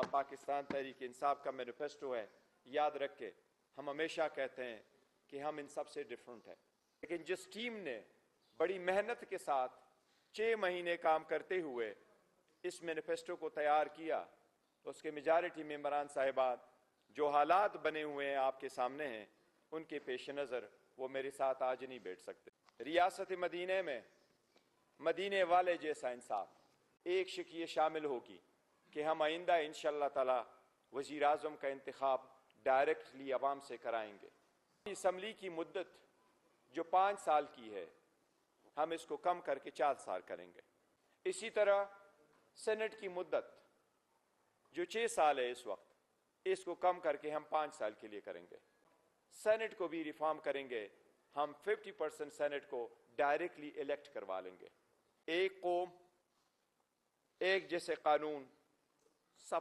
पाकिस्तान तहरीक इंसाफ का मैनिफेस्टो है, याद रख के हम हमेशा कहते हैं कि हम इन सब से डिफरेंट हैं। लेकिन जिस टीम ने बड़ी मेहनत के साथ 6 महीने काम करते हुए इस मैनिफेस्टो को तैयार किया, तो उसके मेजॉरिटी मेंबरान साहिबान जो हालात बने हुए हैं आपके सामने हैं, उनके पेश नज़र वो मेरे साथ आज नहीं बैठ सकते। रियासत मदीने में मदीने वाले जैसा इंसाफ एक शिक ये शामिल होगी कि हम आइंदा इंशाअल्लाह ताला वज़ीर आज़म का इंतखाब डायरेक्टली अवाम से कराएंगे। असम्बली की मुद्दत जो 5 साल की है, हम इसको कम करके 4 साल करेंगे। इसी तरह सेनेट की मुद्दत जो 6 साल है इस वक्त, इसको कम करके हम 5 साल के लिए करेंगे। सेनेट को भी रिफॉर्म करेंगे, हम 50% सेनेट को डायरेक्टली इलेक्ट करवा लेंगे। एक कौम, एक जैसे कानून,